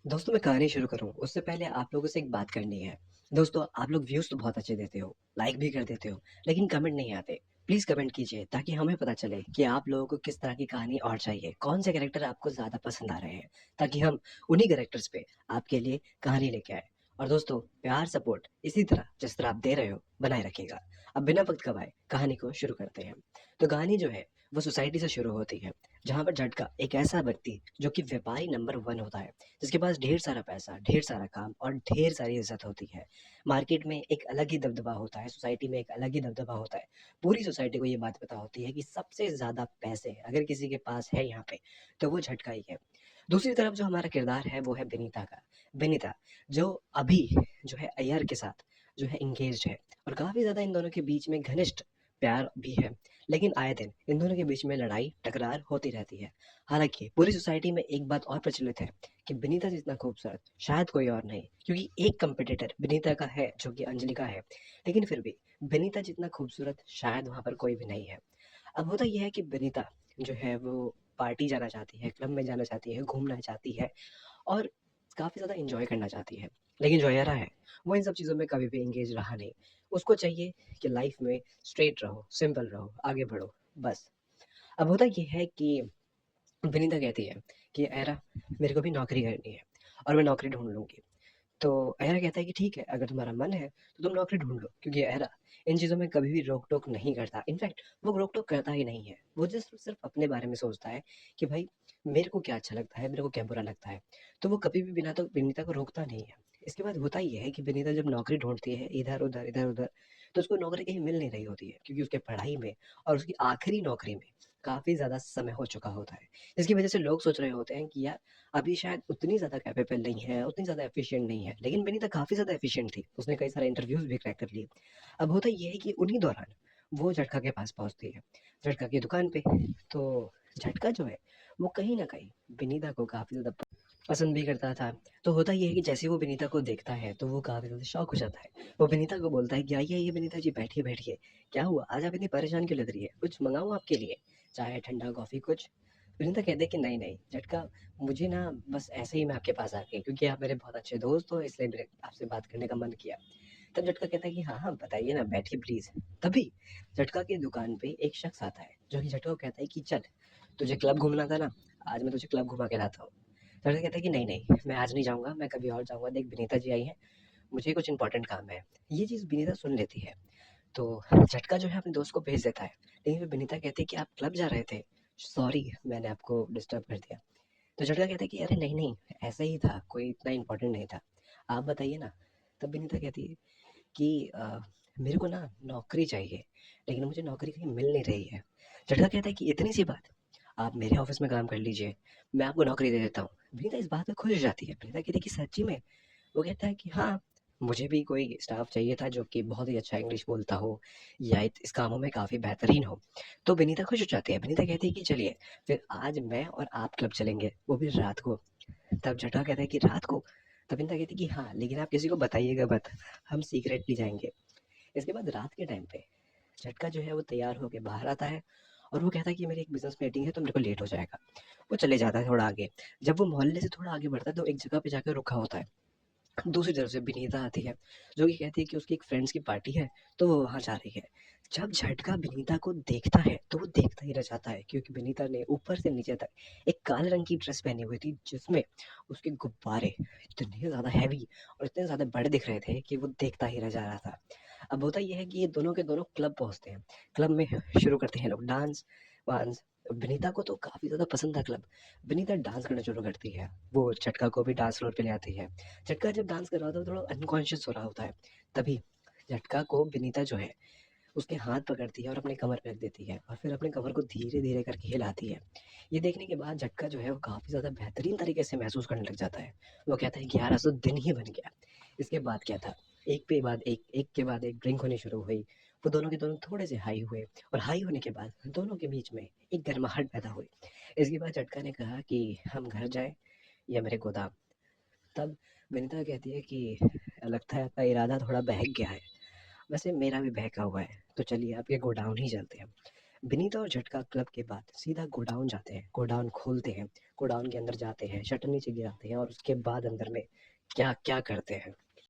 दोस्तों, मैं कहानी शुरू करूँ उससे पहले आप लोगों से एक बात करनी है। दोस्तों, आप लोग व्यूज़ तो बहुत अच्छे देते हो, लाइक भी कर देते हो, लेकिन कमेंट नहीं आते। प्लीज़ कमेंट कीजिए ताकि हमें पता चले कि आप लोगों को किस तरह की कहानी और चाहिए, कौन से कैरेक्टर आपको ज़्यादा पसंद आ रहे हैं, ताकि हम उन्हीं कैरेक्टर्स पे आपके लिए कहानी लेके आएँ। और दोस्तों, प्यार, सपोर्ट इसी तरह जिस तरह आप दे रहे हो, बनाए रखिएगा। अब बिना वक़्त गवाए कहानी को शुरू करते हैं। तो कहानी जो है, वो सोसाइटी से शुरू होती है, जहाँ पर झटका एक ऐसा व्यक्ति जो कि व्यापारी नंबर 1 होता है, जिसके पास ढेर सारा पैसा, ढेर सारा काम और ढेर सारी इज़्ज़त होती है। मार्केट में एक अलग ही दबदबा होता है, सोसाइटी में एक अलग ही दबदबा होता है। पूरी सोसाइटी को ये बात पता होती है कि सबसे ज़्यादा पैसे अगर किसी के पास है यहाँ पे, तो वो झटका ही है। दूसरी तरफ जो हमारा किरदार है, वो है विनीता का। विनीता, जो अभी जो है अय्यर के साथ जो है एंगेज्ड है और काफ़ी ज़्यादा इन दोनों के बीच में घनिष्ठ प्यार भी है। लेकिन आए दिन इन दोनों के बीच में लड़ाई, टकरार होती रहती है। हालाँकि पूरी सोसाइटी में एक बात और प्रचलित है कि विनीता जितना खूबसूरत शायद कोई और नहीं, क्योंकि एक कंपटीटर विनीता का है जो कि अंजलि का है, लेकिन फिर भी विनीता जितना खूबसूरत शायद वहाँ पर कोई भी नहीं है। अब होता ये है कि विनीता जो है वो पार्टी जाना चाहती है, क्लब में जाना चाहती है, घूमना चाहती है और काफ़ी ज़्यादा एन्जॉय करना चाहती है। लेकिन जो अयरा है, वो इन सब चीज़ों में कभी भी एंगेज रहा नहीं। उसको चाहिए कि लाइफ़ में स्ट्रेट रहो, सिंपल रहो, आगे बढ़ो, बस। अब होता ये है कि विनीता कहती है कि अयरा, मेरे को भी नौकरी करनी है और मैं नौकरी ढूँढ लूँगी। तो अयरा कहता है कि ठीक है, अगर तुम्हारा मन है तो तुम नौकरी ढूँढ लो, क्योंकि अयरा इन चीज़ों में कभी भी रोक-टोक नहीं करता। इनफैक्ट वो रोक-टोक करता ही नहीं है। वो जस्ट सिर्फ़ अपने बारे में सोचता है कि भाई मेरे को क्या अच्छा लगता है, मेरे को क्या बुरा लगता है। तो वो कभी भी बिना तो विनीता को रोकता नहीं है। इसके बाद होता ये है कि विनीता जब नौकरी ढूँढती है इधर-उधर, इधर-उधर, तो उसको नौकरी कहीं मिल नहीं रही होती है, क्योंकि उसके पढ़ाई में और उसकी आखिरी नौकरी में काफ़ी ज़्यादा समय हो चुका होता है। जिसकी वज़ह से लोग सोच रहे होते हैं कि यार अभी शायद उतनी ज़्यादा कैपेबल नहीं है, उतनी ज़्यादा एफिशिएंट नहीं है, लेकिन विनीता काफ़ी ज़्यादा एफिशिएंट थी। उसने कई सारे इंटरव्यूज़ भी क्रैक कर लिए। अब होता ये है कि उन्हीं दौरान वो झटका के पास पहुँचती है, झटका की दुकान पे। तो झटका जो है, वो कहीं न कहीं विनीता को काफ़ी ज़्यादा पसंद भी करता था। तो होता ये है कि जैसे ही वो विनीता को देखता है, तो वो काफ़ी ज़्यादा शॉक हो जाता है। वो विनीता को बोलता है कि आइए, आइए विनीता जी, बैठिए, बैठिए। क्या हुआ? आज आप इतनी परेशान क्यों लग रही है? कुछ मँगाऊँ आपके लिए? चाय, ठंडा, कॉफ़ी कुछ? विनीता कहती है कि नहीं, नहीं, झटका, मुझे ना बस ऐसे ही मैं आपके पास आ गई, क्योंकि आप मेरे बहुत अच्छे दोस्त हो, इसलिए मेरे आपसे बात करने का मन किया। तब झटका कहता है कि हाँ, हाँ, बताइए ना, बैठिए प्लीज़। तभी झटका की दुकान पे एक शख्स आता है, जो कि झटका को कहता है कि चल, तुझे क्लब घूमना था ना, आज मैं तुझे क्लब घुमा के लाता हूँ। झटका कहता है कि नहीं, नहीं, मैं आज नहीं जाऊँगा, मैं कभी और जाऊँगा, देख विनीता जी आई हैं, मुझे कुछ इम्पोर्टेंट काम है। ये चीज़ विनीता सुन लेती है। तो झटका जो है अपने दोस्त को भेज देता है, लेकिन फिर विनीता कहती है कि आप क्लब जा रहे थे, सॉरी मैंने आपको डिस्टर्ब कर दिया। तो झटका कहता है कि अरे नहीं, नहीं, ऐसा ही था, कोई इतना इम्पोर्टेंट नहीं था, आप बताइए ना। तब विनीता कहती है कि मेरे को ना नौकरी चाहिए, लेकिन मुझे नौकरी कहीं मिल नहीं रही है। झटका कहता है कि इतनी सी बात, आप मेरे ऑफिस में काम कर लीजिए, मैं आपको नौकरी दे देता हूँ। विनीता इस बात पे खुश हो जाती है। विनीता कहती है कि सच्ची में? वो कहता है कि हाँ, मुझे भी कोई स्टाफ चाहिए था जो कि बहुत ही अच्छा इंग्लिश बोलता हो या इस कामों में काफ़ी बेहतरीन हो। तो विनीता खुश हो जाती है। विनीता कहती है कि चलिए, फिर आज मैं और आप क्लब चलेंगे, वो भी रात को। तब जटा कहता है कि रात को? तब विनीता कहती है कि हाँ, लेकिन आप किसी को बताइएगा मत, हम सीक्रेटली जाएँगे। इसके बाद रात के टाइम पे झटका जो है वो तैयार होके बाहर आता है और वो कहता है कि मेरी एक बिज़नेस मीटिंग है, तो मेरे को लेट हो जाएगा। वो चले जाता है थोड़ा आगे। जब वो मोहल्ले से थोड़ा आगे बढ़ता है, तो एक जगह पे जाकर रुका होता है। दूसरी तरफ से विनीता आती है, जो कि कहती है कि उसकी एक फ्रेंड्स की पार्टी है, तो वो वहाँ जा रही है। जब झटका विनीता को देखता है, तो वो देखता ही रह जाता है, क्योंकि विनीता ने ऊपर से नीचे तक एक काले रंग की ड्रेस पहनी हुई थी, जिसमें उसके गुब्बारे इतने ज़्यादा हैवी और इतने ज़्यादा बड़े दिख रहे थे कि वो देखता ही रह जा रहा था। अब होता ये है कि ये दोनों के दोनों क्लब पहुँचते हैं। क्लब में शुरू करते हैं लोग डांस-वांस। विनीता को तो काफ़ी ज़्यादा पसंद था क्लब। विनीता डांस करना शुरू करती है। वो झटका को भी डांस फ्लोर पे ले आती है। झटका जब डांस कर रहा होता है, थोड़ा अनकॉन्शियस हो रहा होता है। तभी झटका को विनीता जो है उसके हाथ पकड़ती है और अपने कमर पे रख देती है और फिर अपने कमर को धीरे-धीरे करके हिलाती है। ये देखने के बाद झटका जो है वो काफ़ी ज़्यादा बेहतरीन तरीके से महसूस करने लग जाता है। वो कहता है कि यार आज तो दिन ही बन गया। इसके बाद क्या था, एक पे बाद एक, एक के बाद एक ड्रिंक होनी शुरू हुई। वो दोनों के दोनों थोड़े से हाई हुए और हाई होने के बाद दोनों के बीच में एक गर्माहट पैदा हुई। इसके बाद झटका ने कहा कि हम घर जाएँ या मेरे गोदाम। तब विनीता कहती है कि लगता है आपका इरादा थोड़ा बहक गया है। वैसे मेरा भी बहका हुआ है, तो चलिए आपके गोडाउन ही चलते हैं। विनीता और झटका क्लब के बाद सीधा गोडाउन जाते हैं, गोडाउन खोलते हैं, गोडाउन के अंदर जाते हैं, शटर नीचे गिराते हैं और उसके बाद अंदर में क्या क्या करते हैं।